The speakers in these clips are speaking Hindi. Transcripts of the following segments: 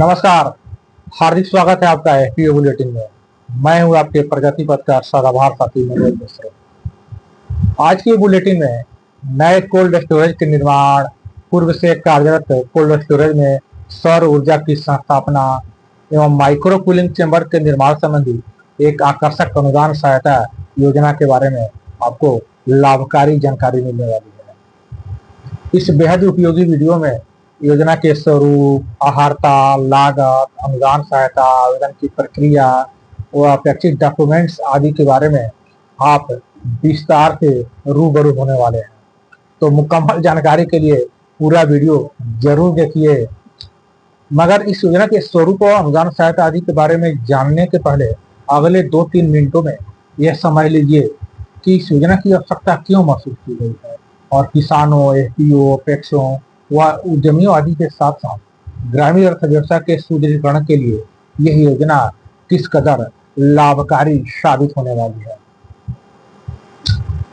नमस्कार। हार्दिक स्वागत है आपका एफपीओ बुलेटिन में। मैं हूं आपके प्रगति पथ का सदाबहार साथी मनोज मिश्र। आज के बुलेटिन में नए कोल्ड स्टोरेज के निर्माण, पूर्व से कार्यरत कोल्ड स्टोरेज में सौर ऊर्जा की संस्थापना एवं माइक्रो कूलिंग चेंबर के निर्माण संबंधी एक आकर्षक अनुदान सहायता योजना के बारे में आपको लाभकारी जानकारी मिलने वाली है। इस बेहद उपयोगी वीडियो में योजना के स्वरूप, आहारता, लागत, अनुदान सहायता, आवेदन की प्रक्रिया व अपेक्षित डॉक्यूमेंट्स आदि के बारे में आप विस्तार से रूबरू होने वाले हैं। तो मुकम्मल जानकारी के लिए पूरा वीडियो जरूर देखिए। मगर इस योजना के स्वरूप और अनुदान सहायता आदि के बारे में जानने के पहले अगले 2-3 मिनटों में यह समझ लीजिए कि इस योजना की आवश्यकता क्यों महसूस की गई है और किसानों, एफपीओ, अपेक्षों व उद्यमियों आदि के साथ साथ ग्रामीण अर्थव्यवस्था के सुदृढ़ीकरण के लिए यह योजना किस कदर लाभकारी साबित होने वाली है।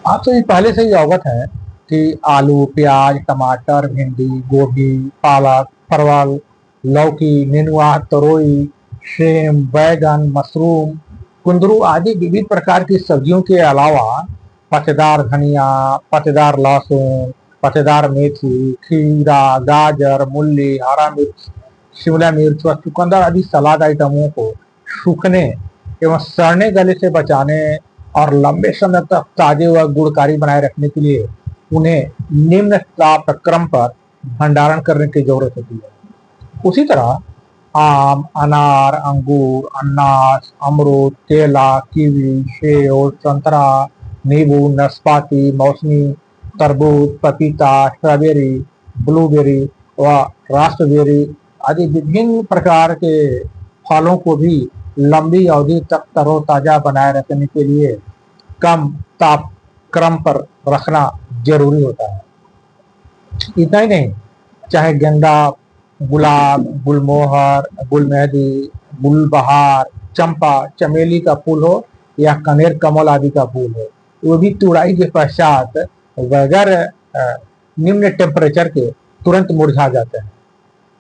आप सभी पहले से ही अवगत है कि आलू, प्याज, टमाटर, भिंडी, गोभी, पालक, परवल, लौकी, नेनुआ, तरोई, सेम, बैगन, मशरूम, कुंदरू आदि विविध प्रकार की सब्जियों के अलावा पत्तेदार धनिया, पत्तेदार लहसुन, पत्तेदार मेथी, खीरा, गाजर, मूली, हरा मिर्च, शिमला मिर्च व चुकंदर आदि सलाद आइटमों को सूखने एवं सड़ने गले से बचाने और लंबे समय तक ताजे व गुणकारी बनाए रखने के लिए उन्हें निम्न तापक्रम पर भंडारण करने की जरूरत होती है। उसी तरह आम, अनार, अंगूर, अनानास, अमरूद, केला, कीवी, सेब, संतरा, नींबू, नाशपाती, मौसमी, तरबूज, पपीता, स्ट्रॉबेरी, ब्लूबेरी व रास्पबेरी आदि विभिन्न प्रकार के फलों को भी लंबी अवधि तक तरोताजा बनाए रखने के लिए कम तापक्रम पर रखना जरूरी होता है। इतना ही नहीं, चाहे गेंदा, गुलाब, गुलमोहर, गुलमेहदी, गुलबहार, चंपा, चमेली का फूल हो या कनेर कमल आदि का फूल हो, वो भी तुड़ाई के पश्चात बगैर निम्न टेम्परेचर के तुरंत मुरझा जाते हैं।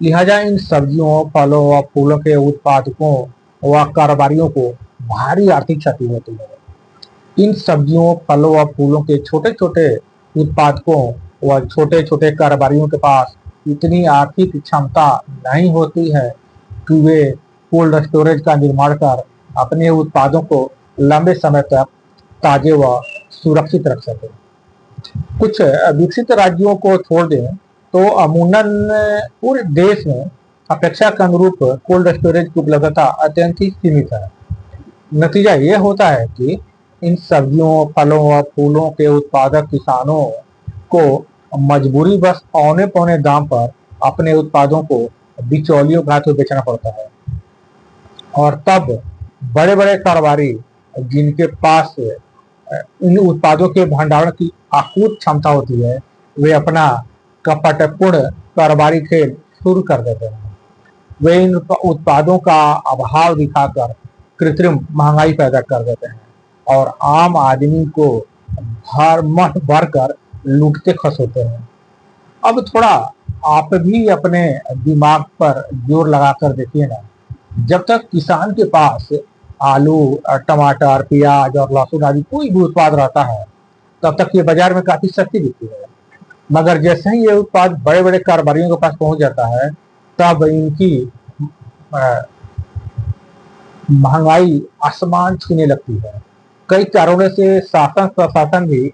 लिहाजा इन सब्जियों, फलों व फूलों के उत्पादकों व कारोबारियों को भारी आर्थिक क्षति होती है। इन सब्जियों, फलों व फूलों के छोटे छोटे उत्पादकों व छोटे छोटे कारोबारियों के पास इतनी आर्थिक क्षमता नहीं होती है कि वे कोल्ड स्टोरेज का निर्माण कर अपने उत्पादों को लंबे समय तक ताजे व सुरक्षित रख सकें। कुछ विकसित राज्यों को छोड़ दें तो अमूमन पूरे देश में अपेक्षा के अनुरूप कोल्ड स्टोरेज की उपलब्धता अत्यंत ही सीमित है। नतीजा ये होता है कि इन सब्जियों, फलों व फूलों के उत्पादक किसानों को मजबूरी बस औने पौने दाम पर अपने उत्पादों को बिचौलियों के हाथों बेचना पड़ता है। और तब बड़े बड़े कारोबारी जिनके पास इन उत्पादों के भंडारण की अकूत क्षमता होती है, वे अपना कपटपूर्ण कारोबारी खेल शुरू कर देते हैं। वे इन उत्पादों का अभाव दिखाकर कृत्रिम महंगाई पैदा कर देते हैं और आम आदमी को मठ भर कर लूटते खसोते हैं। अब थोड़ा आप भी अपने दिमाग पर जोर लगाकर देखिए ना। जब तक किसान के पास आलू, टमाटर, प्याज और लहसुन आदि कोई भी उत्पाद रहता है, तब तक ये बाजार में काफी सस्ती बिकती है। मगर जैसे ही ये उत्पाद बड़े बड़े कारोबारियों के पास पहुंच जाता है, तब इनकी महंगाई आसमान छूने लगती है। कई कारणों से शासन प्रशासन भी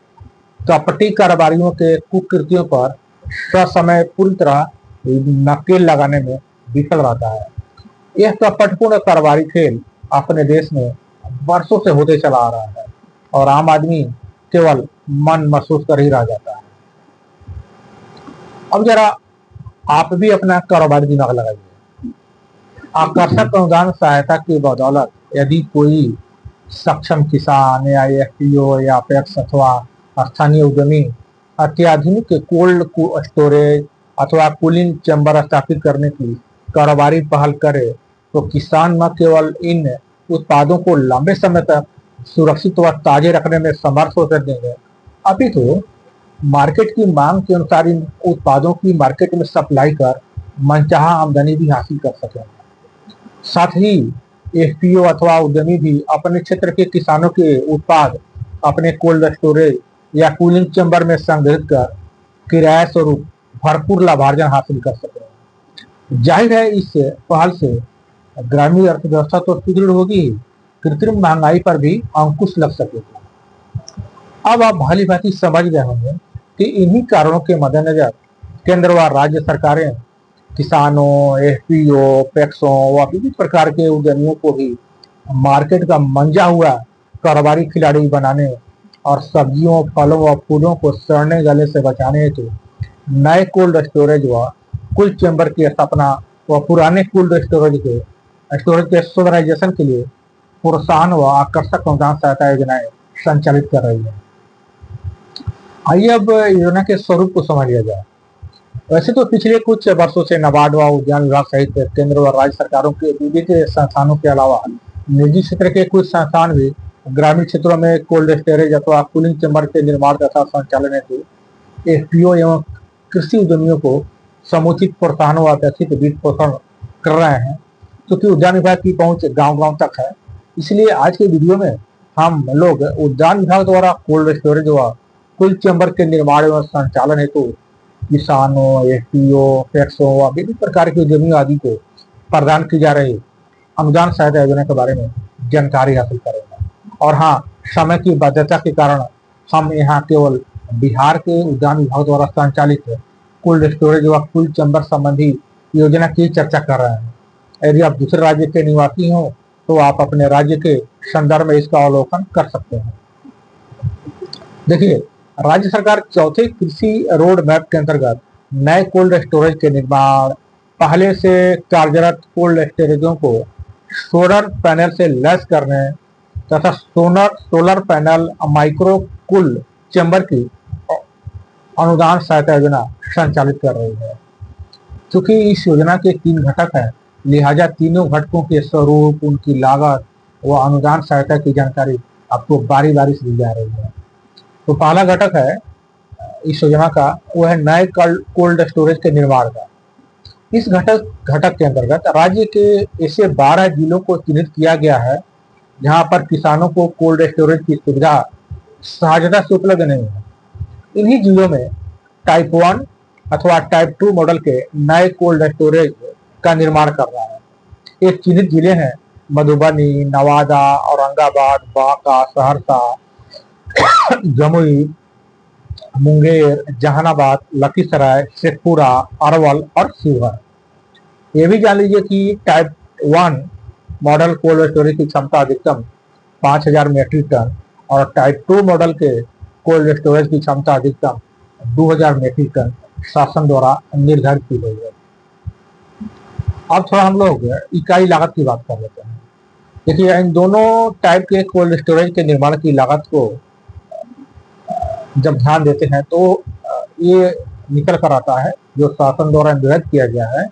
कपटी कारोबारियों के कुकृतियों पर ससमय पूरी तरह नकेल लगाने में विफल रहता है। यह कपटपूर्ण कारोबारी खेल अपने देश में वर्षों से होते चला आ रहा है और आम आदमी केवल मन महसूस कर ही रह जाता है। अब जरा आप भी अपना कारोबारी दिमाग लगाइए। आकर्षक अनुदान सहायता की बदौलत यदि कोई सक्षम किसान या एफपीओ या अपेक्स अथवा स्थानीय उद्यमी अत्याधुनिक कोल्ड स्टोरेज अथवा कूलिंग चैम्बर स्थापित करने की कारोबारी पहल करे, तो किसान न केवल इन उत्पादों को लंबे समय तक सुरक्षित व ताजे रखने में समर्थ हो सकेंगे, अपितु मार्केट की मांग के अनुसार इन उत्पादों की मार्केट में सप्लाई कर मनचाहा आमदनी भी हासिल कर सकेंगे। साथ ही एफपीओ अथवा उद्यमी भी अपने क्षेत्र के किसानों के उत्पाद अपने कोल्ड स्टोरेज या कूलिंग चैम्बर में संग्रहित कर किराए स्वरूप भरपूर लाभार्जन हासिल कर सके। जाहिर है इस पहल से ग्रामीण अर्थव्यवस्था तो सुदृढ़ होगी ही, कृत्रिम महंगाई पर भी अंकुश लग सकेगा। अब आप भली भांति समझ गए होंगे कि इन्हीं कारणों के मद्देनजर केंद्र व राज्य सरकारें किसानों, एफपीओ, पैक्सों व विभिन्न प्रकार के उद्यमियों को भी मार्केट का मंजा हुआ कारोबारी खिलाड़ी बनाने और सब्जियों, फलों व फूलों को सड़ने गले से बचाने हेतु नए कोल्ड स्टोरेज व कुल चैम्बर की स्थापना व पुराने कोल्ड स्टोरेज के सुधराइजेशन के लिए प्रोत्साहन व आकर्षक अनुदान सहायता योजनाएं संचालित कर रही है। आइए अब योजना के स्वरूप को समझ लिया जाए। वैसे तो पिछले कुछ वर्षों से नाबार्ड व उद्यान विभाग सहित केंद्र व राज्य सरकारों के विविध संस्थानों के अलावा निजी क्षेत्र के कुछ संस्थान भी ग्रामीण क्षेत्रों में कोल्ड स्टोरेज अथवा कूलिंग चैम्बर के निर्माण तथा संचालन हेतु एफपीओ एवं कृषि उद्यमियों को समुचित प्रोत्साहन व अपेक्षित बीज पोषण कर रहे हैं। क्योंकि उद्यान विभाग की पहुंच गांव-गांव तक है, इसलिए आज के वीडियो में हम लोग उद्यान विभाग द्वारा कोल्ड स्टोरेज व कुल चैम्बर के निर्माण एवं संचालन हेतु किसानों, एफपीओ, पैक्सों व विभिन्न प्रकार के उद्यमियों आदि को प्रदान की जा रही अनुदान सहायता योजना के बारे में जानकारी हासिल करेंगे। और हाँ, समय की बाध्यता के कारण हम यहाँ केवल बिहार के उद्यान विभाग द्वारा संचालित कोल्ड स्टोरेज व कुल चैम्बर संबंधी योजना की चर्चा कर रहे हैं। यदि आप दूसरे राज्य के निवासी हो तो आप अपने राज्य के संदर्भ में इसका अवलोकन कर सकते हैं। देखिए, राज्य सरकार चौथे कृषि रोड मैप के अंतर्गत नए कोल्ड स्टोरेज के निर्माण, पहले से कार्यरत कोल्ड स्टोरेजों को सोलर पैनल से लैस करने तथा solar panel micro cool chamber की अनुदान सहायता योजना संचालित कर रही है। क्योंकि इस योजना के 3 घटक हैं, लिहाजा तीनों घटकों के स्वरूप, उनकी लागत व अनुदान सहायता की जानकारी आपको बारी बारी से दी जा रही है। तो पहला घटक है इस योजना का, वो है नए कोल्ड स्टोरेज के निर्माण का। इस घटक के अंतर्गत राज्य के ऐसे 12 जिलों को चिन्हित किया गया है जहां पर किसानों को कोल्ड स्टोरेज की सुविधा सहजता से उपलब्ध नहीं है। इन्हीं जिलों में टाइप 1 अथवा टाइप 2 मॉडल के नए कोल्ड स्टोरेज का निर्माण कर रहा है। ये चिन्हित जिले हैं मधुबनी, नवादा, औरंगाबाद, बांका, सहरसा, जमुई, मुंगेर, जहानाबाद, लखीसराय, शेखपुरा, अरवल और शिवहर। ये भी जान लीजिए कि टाइप 1 मॉडल कोल्ड स्टोरेज की क्षमता अधिकतम 5000 मीट्रिक टन और टाइप 2 मॉडल के कोल्ड स्टोरेज की क्षमता अधिकतम 2000 मीट्रिक टन शासन द्वारा निर्धारित की गई है। अब थोड़ा हम लोग इकाई लागत की बात कर लेते हैं। देखिए, इन दोनों टाइप के कोल्ड स्टोरेज के निर्माण की लागत को जब ध्यान देते हैं तो ये निकल कर आता है, जो शासन द्वारा निर्धारित किया गया है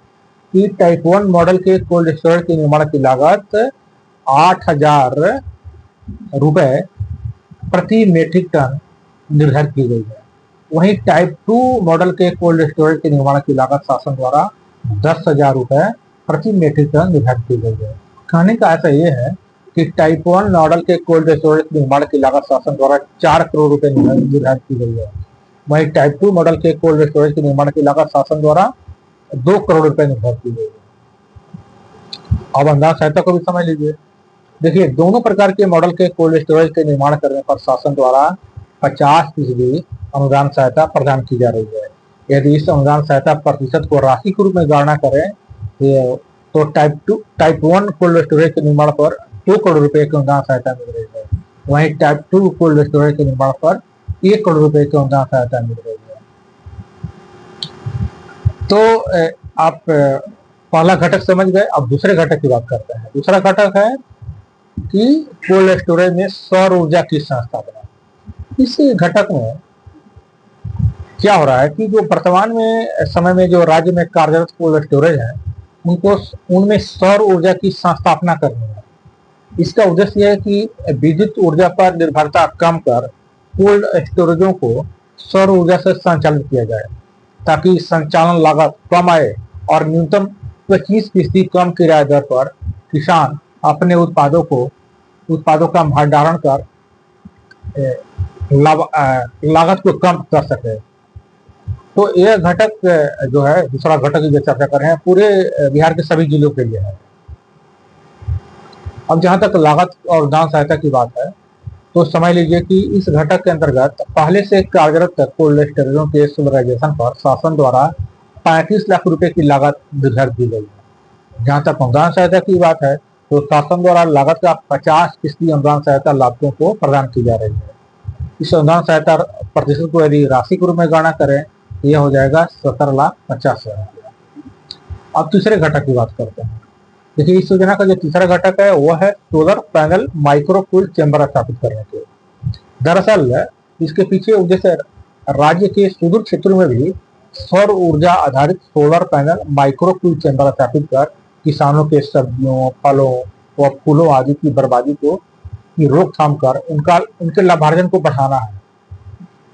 कि टाइप 1 मॉडल के कोल्ड स्टोरेज के निर्माण की लागत 8000 रुपए प्रति मीट्रिक टन निर्धारित की गई है। वहीं टाइप 2 मॉडल के कोल्ड स्टोरेज के निर्माण की लागत शासन द्वारा 10,000 रुपए प्रति मीट्रिक टन निर्धारित की गई है। कहने का ऐसा ये है कि टाइप 1 मॉडल के कोल्ड स्टोरेज निर्माण की लागत शासन द्वारा 4 करोड़ रुपए निर्धारित की गई है। वहीं टाइप 2 मॉडल के कोल्ड स्टोरेज के निर्माण की लागत शासन द्वारा 2 करोड़ रुपए निर्धारित की गई है। अब अनुदान सहायता को भी समझ लीजिए। देखिए, दोनों प्रकार के मॉडल के कोल्ड स्टोरेज के निर्माण करने पर शासन द्वारा 50% अनुदान सहायता प्रदान की जा रही है। यदि इस अनुदान सहायता प्रतिशत को राशि के रूप में गणना करें तो टाइप 1 कोल्ड स्टोरेज के निर्माण पर 2 करोड़ रुपए की अनुदान सहायता मिल रही है। वहीं टाइप 2 कोल्ड स्टोरेज के निर्माण पर 1 करोड़ रुपए की अनुदान सहायता मिल रही है। तो आप पहला घटक समझ गए। अब दूसरे घटक की बात करते हैं। दूसरा घटक है कि कोल्ड स्टोरेज में सौर ऊर्जा की स्थापना। इस घटक में क्या हो रहा है कि जो वर्तमान में समय में जो राज्य में कार्यरत कोल्ड स्टोरेज है उनमें सौर ऊर्जा की स्थापना करनी है। इसका उद्देश्य है कि विद्युत ऊर्जा पर निर्भरता कम कर कोल्ड स्टोरेजों को सौर ऊर्जा से संचालित किया जाए ताकि संचालन लागत कम आए और न्यूनतम 25% कम किराए दर पर किसान अपने उत्पादों का भंडारण कर लागत को कम कर सके। तो यह घटक जो है, दूसरा घटक जो चर्चा कर रहे हैं, पूरे बिहार के सभी जिलों के लिए है। अब जहां तक लागत और अनुदान सहायता की बात है, तो समझ लीजिए कि इस घटक के अंतर्गत पहले से कार्यरत कोल्ड स्टोरेजों के सुपरवाइजेशन पर शासन द्वारा 35 लाख रुपए की लागत निर्धारित की गई है। जहां तक अनुदान सहायता की बात है, तो शासन द्वारा लागत का 50% अनुदान सहायता लाभुकों को प्रदान की जा रही है। इस अनुदान सहायता प्रतिशत को यदि राशि के रूप में गणना करें, यह हो जाएगा 17,50,000। अब तीसरे घटक की बात करते हैं। देखिए, इस योजना का जो तीसरा घटक है वह है सोलर पैनल माइक्रोकूल चैम्बर स्थापित करने के। दरअसल इसके पीछे उद्देश्य राज्य के सुदूर क्षेत्रों में भी सौर ऊर्जा आधारित सोलर पैनल माइक्रोकूल चैम्बर स्थापित कर किसानों के सब्जियों, फलों व फूलों आदि की बर्बादी की रोकथाम कर उनके लाभार्जन को बढ़ाना है।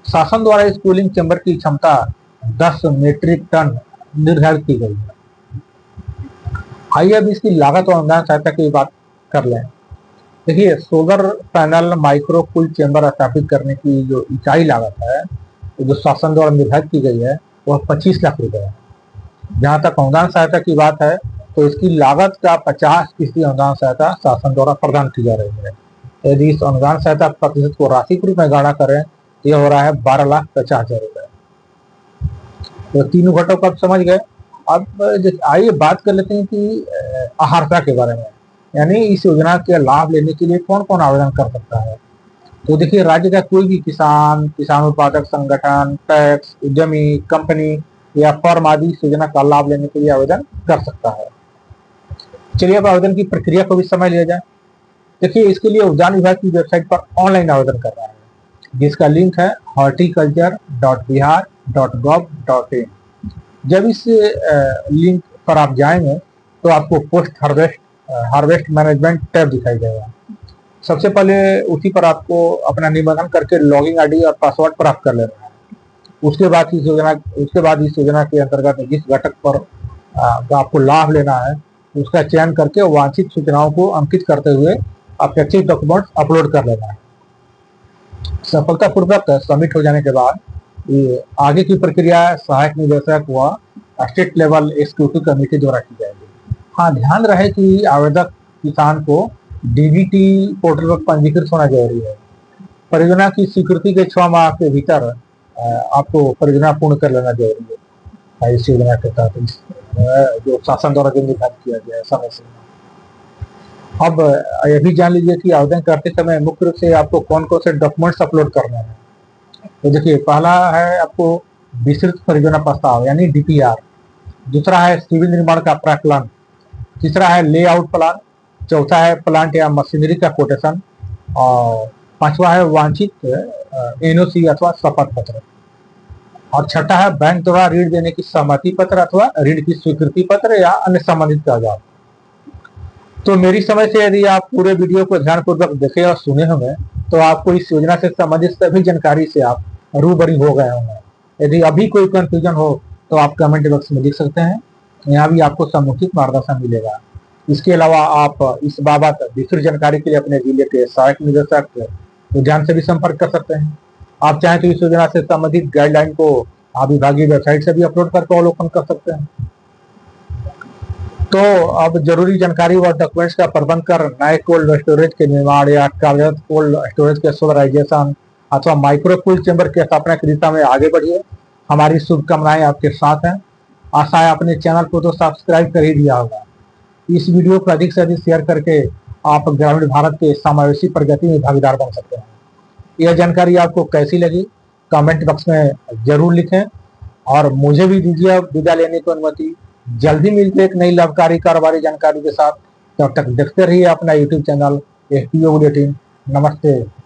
शासन द्वारा इस कूलिंग चैम्बर की क्षमता 10 मीट्रिक टन निर्धारित की गई है। आइए अब इसकी लागत और अनुदान सहायता की बात कर लें। देखिए, सोलर पैनल माइक्रोकूल चैम्बर स्थापित करने की जो इकाई लागत है, जो शासन द्वारा निर्धारित की गई है, वह 25 लाख रुपए है। जहां तक अनुदान सहायता की बात है, तो इसकी लागत का 50% अनुदान सहायता शासन द्वारा प्रदान की जा रही है। यदि इस अनुदान सहायता प्रतिशत को राशि के रूप में गणना करें, यह हो रहा है 12,50,000 रुपए। तो तीनों घटक आप समझ गए। अब आइए बात कर लेते हैं कि अहर्ता के बारे में, यानी इस योजना के लाभ लेने के लिए कौन कौन आवेदन कर सकता है। तो देखिए, राज्य का कोई भी किसान उत्पादक संगठन, टैक्स, उद्यमी, कंपनी या फर्म आदि इस योजना का लाभ लेने के लिए आवेदन कर सकता है। चलिए अब आवेदन की प्रक्रिया को भी समझ लिया जाए। देखिए, इसके लिए उद्यान विभाग की वेबसाइट पर ऑनलाइन आवेदन करना है, जिसका लिंक है horticulture.bihar.gov.in। जब इस लिंक पर आप जाएंगे तो आपको पोस्ट हार्वेस्ट मैनेजमेंट टैब दिखाई देगा। सबसे पहले उसी पर आपको अपना निबंधन करके लॉगिन आईडी और पासवर्ड प्राप्त कर लेना है। उसके बाद इस योजना के अंतर्गत जिस घटक पर आपको लाभ लेना है, उसका चयन करके वांछित सूचनाओं को अंकित करते हुए अपेक्षित डॉक्यूमेंट्स अपलोड कर लेना है। सफलतापूर्वक सबमिट हो जाने के बाद ये आगे की प्रक्रिया सहायक निदेशक व स्टेट लेवल एग्जीक्यूटिव कमेटी द्वारा की जाएगी। हाँ, ध्यान रहे कि आवेदक किसान को डीबीटी पोर्टल पर पंजीकृत होना जरूरी है। परियोजना की स्वीकृति के 6 माह के भीतर आपको परियोजना पूर्ण कर लेना जरूरी है। इस योजना के तहत जो शासन द्वारा जो निर्धारित किया गया है समय से। अब यह भी जान लीजिए कि आवेदन करते समय मुख्य रूप से आपको कौन कौन से डॉक्यूमेंट्स अपलोड करने हैं। तो देखिए, पहला है आपको विस्तृत परियोजना प्रस्ताव यानी डीपीआर, दूसरा है सिविल निर्माण का प्राक्कलन, तीसरा है लेआउट प्लान, चौथा है प्लांट या मशीनरी का कोटेशन, और पांचवा है वांछित एनओसी अथवा शपथ पत्र, और छठा है बैंक द्वारा ऋण देने की सहमति पत्र अथवा ऋण की स्वीकृति पत्र या अन्य संबंधित कागजात। तो मेरी समझ से यदि आप पूरे वीडियो को ध्यानपूर्वक देखे और सुने होंगे, तो आपको इस योजना से संबंधित सभी जानकारी से आप रूबरू हो गए होंगे। यदि अभी कोई कंफ्यूजन हो तो आप कमेंट बॉक्स में लिख सकते हैं, यहाँ भी आपको समुचित मार्गदर्शन मिलेगा। इसके अलावा आप इस बाबत विस्तृत जानकारी के लिए अपने जिले के सहायक निदेशक उद्यान से भी संपर्क कर सकते हैं। आप चाहें तो इस योजना से संबंधित गाइडलाइन को आप विभागीय वेबसाइट से भी अपलोड करके अवलोकन कर सकते हैं। तो अब जरूरी जानकारी व डॉक्यूमेंट्स का प्रबंध कर नए कोल्ड स्टोरेज के निर्माण या कार्यरत कोल्ड स्टोरेज के सोलराइजेशन अथवा माइक्रोकूल चैम्बर की स्थापना की दिशा में आगे बढ़िए। हमारी शुभकामनाएं आपके साथ हैं। आशा है अपने चैनल को तो सब्सक्राइब कर ही दिया होगा। इस वीडियो को अधिक से अधिक शेयर करके आप ग्रामीण भारत के समावेशी प्रगति में भागीदार बन सकते हैं। यह जानकारी आपको कैसी लगी कमेंट बॉक्स में जरूर लिखें, और मुझे भी दीजिए विदा लेने की अनुमति। जल्दी मिलते एक नई लाभकारी कारोबारी जानकारी के साथ। तब तक देखते रहिए अपना यूट्यूब चैनल FPO बुलेटिन। नमस्ते।